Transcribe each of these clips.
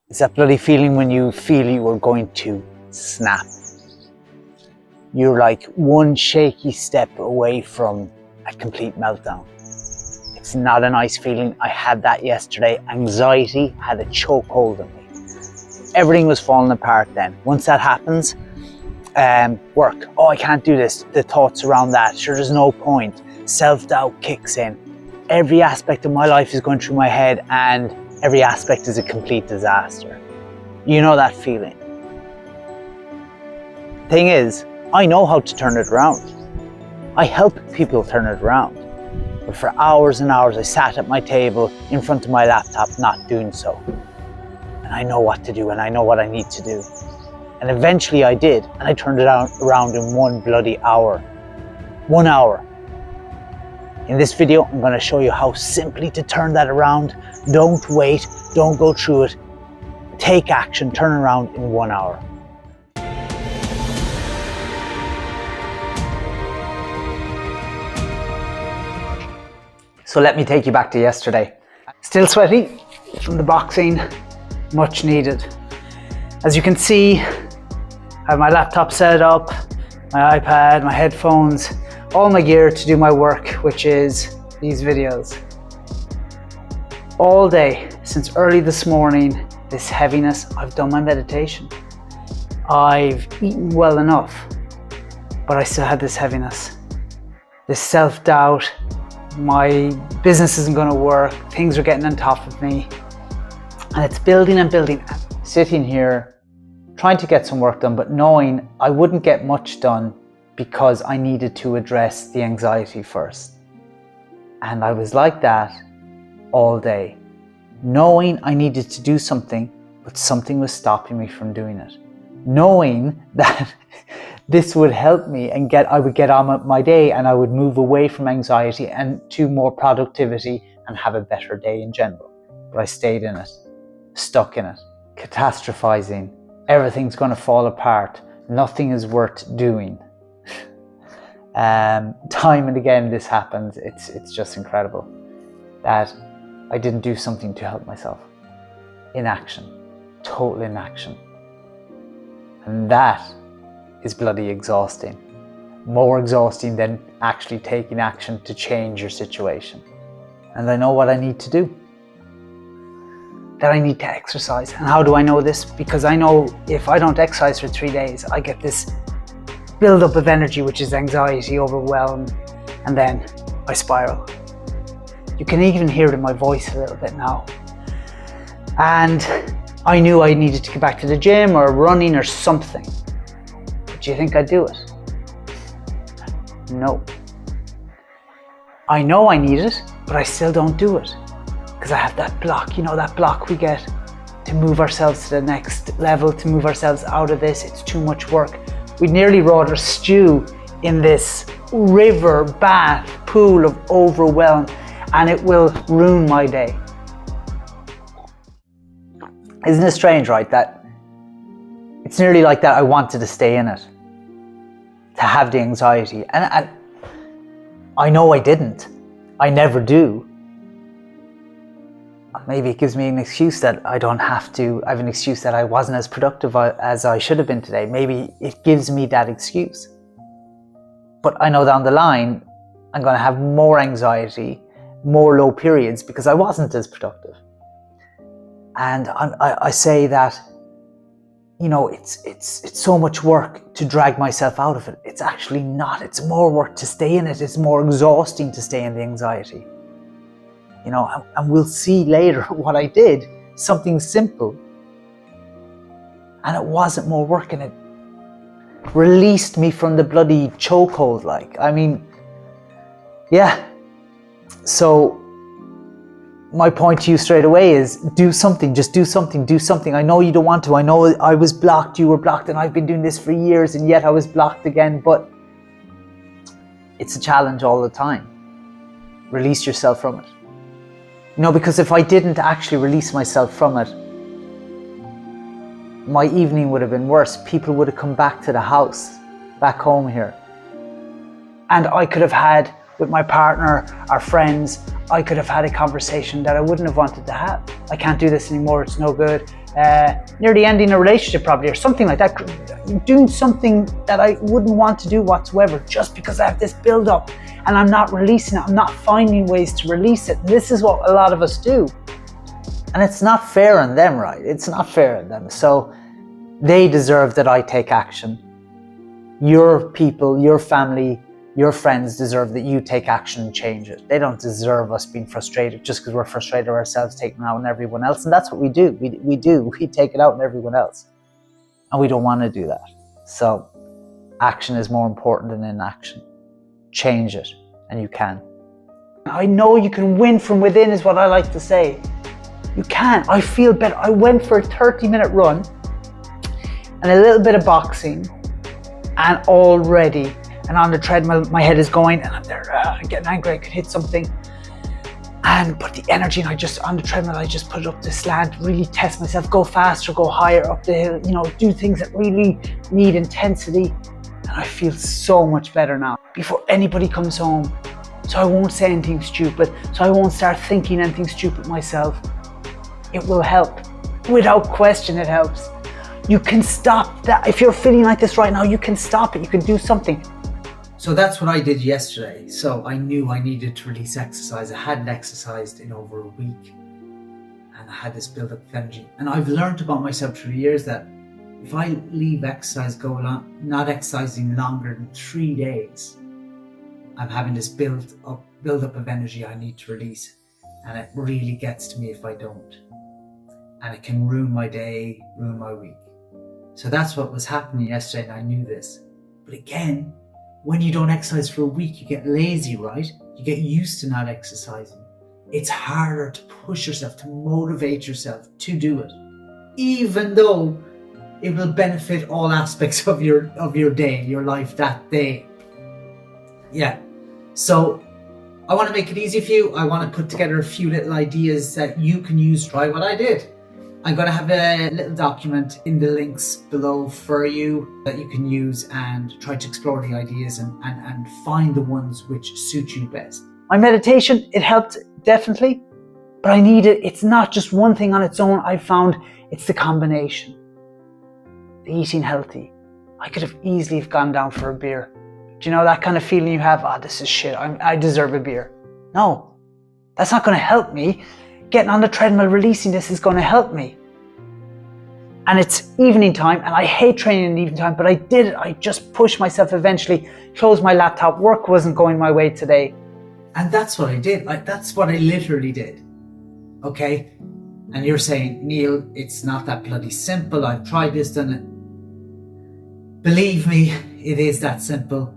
It's that bloody feeling when you feel you are going to snap. You're like one shaky step away from a complete meltdown. It's not a nice feeling. I had that yesterday. Anxiety had a chokehold on me. Everything was falling apart then. Once that happens, work. Oh, I can't do this. The thoughts around that. Sure, there's no point. Self-doubt kicks in. Every aspect of my life is going through my head and every aspect is a complete disaster. You know that feeling. Thing is, I know how to turn it around. I help people turn it around. But for hours and hours I sat at my table in front of my laptop not doing so. And I know what to do and I know what I need to do. And eventually I did, and I turned it around in 1 bloody hour. 1 hour. In this video, I'm going to show you how simply to turn that around. Don't wait, don't go through it. Take action, turn around in 1 hour. So let me take you back to yesterday. Still sweaty from the boxing, much needed. As you can see, I have my laptop set up, my iPad, my headphones, all my gear to do my work, which is these videos. All day, since early this morning, this heaviness, I've done my meditation. I've eaten well enough, but I still had this heaviness, this self-doubt. My business isn't going to work, things are getting on top of me, and it's building and building. Sitting here trying to get some work done, but knowing I wouldn't get much done because I needed to address the anxiety first. And I was like that all day, knowing I needed to do something, but something was stopping me from doing it. Knowing that this would help me and I would get on with my day and I would move away from anxiety and to more productivity and have a better day in general. But I stayed in it, stuck in it, catastrophizing. Everything's going to fall apart. Nothing is worth doing. Time and again this happens. It's just incredible that I didn't do something to help myself. Inaction, total inaction. And that is bloody exhausting. More exhausting than actually taking action to change your situation. And I know what I need to do. That I need to exercise. And how do I know this? Because I know if I don't exercise for 3 days, I get this build-up of energy, which is anxiety, overwhelm, and then I spiral. You can even hear it in my voice a little bit now. And I knew I needed to get back to the gym or running or something. But do you think I'd do it? No. I know I need it, but I still don't do it. Because I have that block, you know, that block we get to move ourselves to the next level, to move ourselves out of this. It's too much work. We'd nearly rather stew in this river, bath, pool of overwhelm, and it will ruin my day. Isn't it strange, right? That it's nearly like that I wanted to stay in it, to have the anxiety. And I know I didn't. I never do. Maybe it gives me an excuse that I don't have to. I have an excuse that I wasn't as productive as I should have been today. Maybe it gives me that excuse. But I know down the line, I'm going to have more anxiety, more low periods because I wasn't as productive. And I say that, you know, it's so much work to drag myself out of it. It's actually not. It's more work to stay in it. It's more exhausting to stay in the anxiety. You know, and we'll see later what I did, something simple. And it wasn't more work, and it released me from the bloody chokehold, like. I mean, yeah. So my point to you straight away is do something, just do something, do something. I know you don't want to. I know I was blocked, you were blocked, and I've been doing this for years, and yet I was blocked again, but it's a challenge all the time. Release yourself from it. You know, because if I didn't actually release myself from it, my evening would have been worse. People would have come back to the house, back home here. And I could have had, with my partner, our friends, I could have had a conversation that I wouldn't have wanted to have. I can't do this anymore, it's no good. nearly ending a relationship probably, or something like that, doing something that I wouldn't want to do whatsoever, just because I have this build up and I'm not releasing it, I'm not finding ways to release it. And this is what a lot of us do. And it's not fair on them, right? It's not fair on them. So they deserve that I take action. Your people, your family, your friends deserve that you take action and change it. They don't deserve us being frustrated just because we're frustrated ourselves, taking it out on everyone else. And that's what we do. We take it out on everyone else. And we don't want to do that. So action is more important than inaction. Change it, and you can. I know you can win from within, is what I like to say. You can. I feel better. I went for a 30-minute run and a little bit of boxing, and already, and on the treadmill, my head is going, and I'm there, getting angry, I could hit something. But the energy, and on the treadmill, I just put it up to slant, really test myself, go faster, go higher up the hill, do things that really need intensity. And I feel so much better now. Before anybody comes home, so I won't say anything stupid, so I won't start thinking anything stupid myself. It will help. Without question, it helps. You can stop that. If you're feeling like this right now, you can stop it. You can do something. So that's what I did yesterday. So I knew I needed to release exercise. I hadn't exercised in over a week, and I had this build up of energy. And I've learned about myself through the years that if I leave exercise go on, not exercising longer than 3 days, I'm having this build up of energy I need to release. And it really gets to me if I don't. And it can ruin my day, ruin my week. So that's what was happening yesterday, and I knew this. But again, when you don't exercise for a week, you get lazy, right? You get used to not exercising. It's harder to push yourself, to motivate yourself to do it, even though it will benefit all aspects of your day, your life that day. Yeah. So I want to make it easy for you. I want to put together a few little ideas that you can use to try what I did. I'm going to have a little document in the links below for you that you can use and try to explore the ideas and find the ones which suit you best. My meditation, it helped definitely, but I needed, it's not just one thing on its own. I found it's the combination. The eating healthy. I could have easily gone down for a beer. Do you know that kind of feeling you have? Oh, this is shit. I deserve a beer. No, that's not going to help me. Getting on the treadmill, releasing this is going to help me. And it's evening time, and I hate training in the evening time, but I did it. I just pushed myself eventually, closed my laptop. Work wasn't going my way today. And that's what I did. That's what I literally did. Okay? And you're saying, Neil, it's not that bloody simple. I've tried this, done it. Believe me, it is that simple.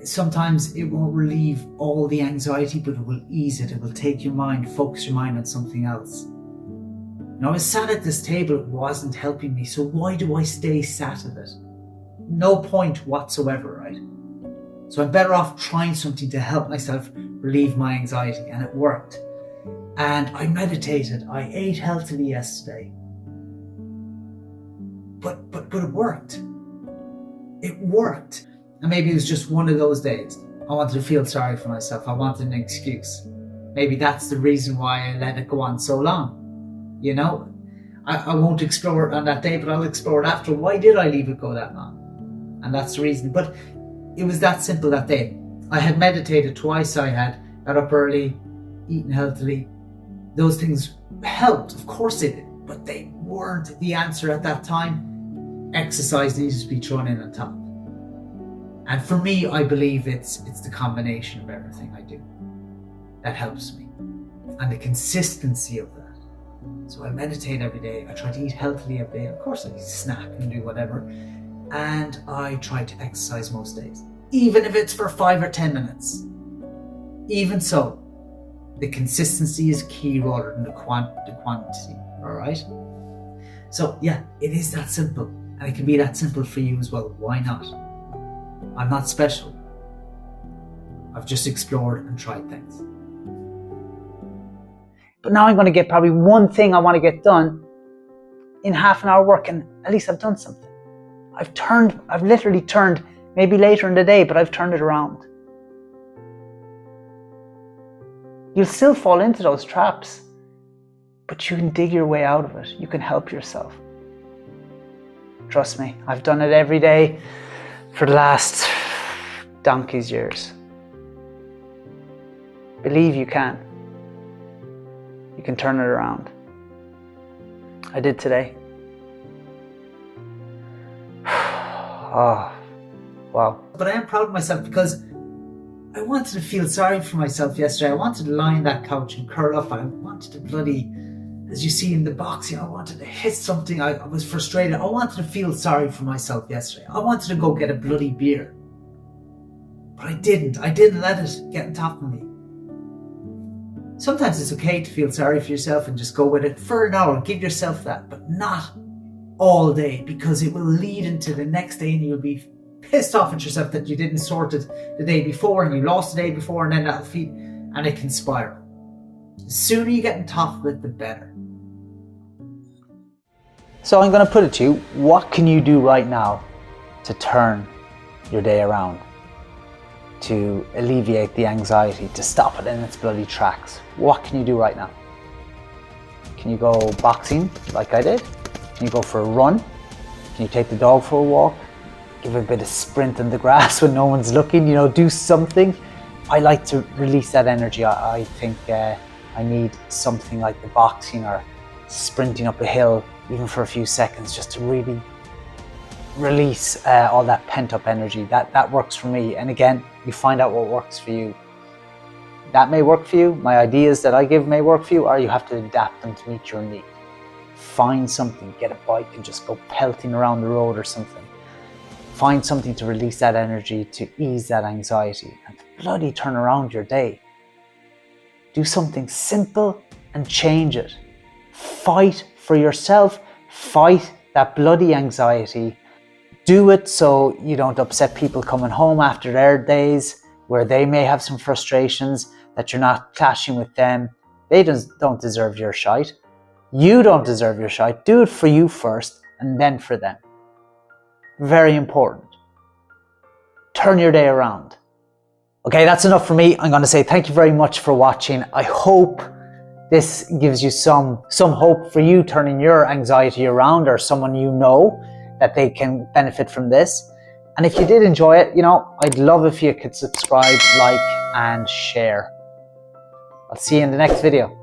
Sometimes it won't relieve all the anxiety, but it will ease it. It will take your mind, focus your mind on something else. Now, I was sat at this table, it wasn't helping me, so why do I stay sat at it? No point whatsoever, right? So I'm better off trying something to help myself relieve my anxiety, and it worked. And I meditated, I ate healthily yesterday. But it worked. It worked. And maybe it was just one of those days. I wanted to feel sorry for myself. I wanted an excuse. Maybe that's the reason why I let it go on so long. I won't explore it on that day, but I'll explore it after. Why did I leave it go that long? And that's the reason. But it was that simple that day. I had meditated twice. I had got up early, eaten healthily. Those things helped. Of course they did. But they weren't the answer at that time. Exercise needs to be thrown in on top. And for me, I believe it's the combination of everything I do that helps me, and the consistency of that. So I meditate every day. I try to eat healthily every day. Of course, I snack and do whatever. And I try to exercise most days, even if it's for 5 or 10 minutes. Even so, the consistency is key rather than the quantity. All right. So yeah, it is that simple, and it can be that simple for you as well. Why not? I'm not special. I've just explored and tried things. But now I'm going to get probably one thing I want to get done in half an hour work, and at least I've done something. I've literally turned, maybe later in the day, but I've turned it around. You'll still fall into those traps, but you can dig your way out of it. You can help yourself. Trust me, I've done it every day for the last donkey's years. Believe you can. You can turn it around. I did today. Oh, wow. But I am proud of myself because I wanted to feel sorry for myself yesterday. I wanted to lie on that couch and curl up. I wanted to bloody, as you see in the boxing, I wanted to hit something. I was frustrated. I wanted to feel sorry for myself yesterday. I wanted to go get a bloody beer. But I didn't. I didn't let it get on top of me. Sometimes it's okay to feel sorry for yourself and just go with it for an hour. Give yourself that, but not all day, because it will lead into the next day and you'll be pissed off at yourself that you didn't sort it the day before and you lost the day before, and then that'll feed and it can spiral. The sooner you get on top of it, the better. So I'm going to put it to you, what can you do right now to turn your day around? To alleviate the anxiety, to stop it in its bloody tracks? What can you do right now? Can you go boxing like I did? Can you go for a run? Can you take the dog for a walk? Give it a bit of sprint in the grass when no one's looking, you know, do something. I like to release that energy. I think I need something like the boxing or sprinting up a hill, even for a few seconds, just to really release all that pent-up energy. That works for me. And again, you find out what works for you. That may work for you. My ideas that I give may work for you, or you have to adapt them to meet your need. Find something, get a bike and just go pelting around the road or something. Find something to release that energy, to ease that anxiety, and bloody turn around your day. Do something simple and change it. Fight for yourself. Fight that bloody anxiety. Do it so you don't upset people coming home after their days where they may have some frustrations, that you're not clashing with them. They don't deserve your shite. You don't deserve your shite. Do it for you first and then for them. Very important. Turn your day around. Okay, that's enough for me. I'm going to say thank you very much for watching. I hope this gives you some hope for you turning your anxiety around, or someone you know that they can benefit from this. And if you did enjoy it, you know, I'd love if you could subscribe, like, and share. I'll see you in the next video.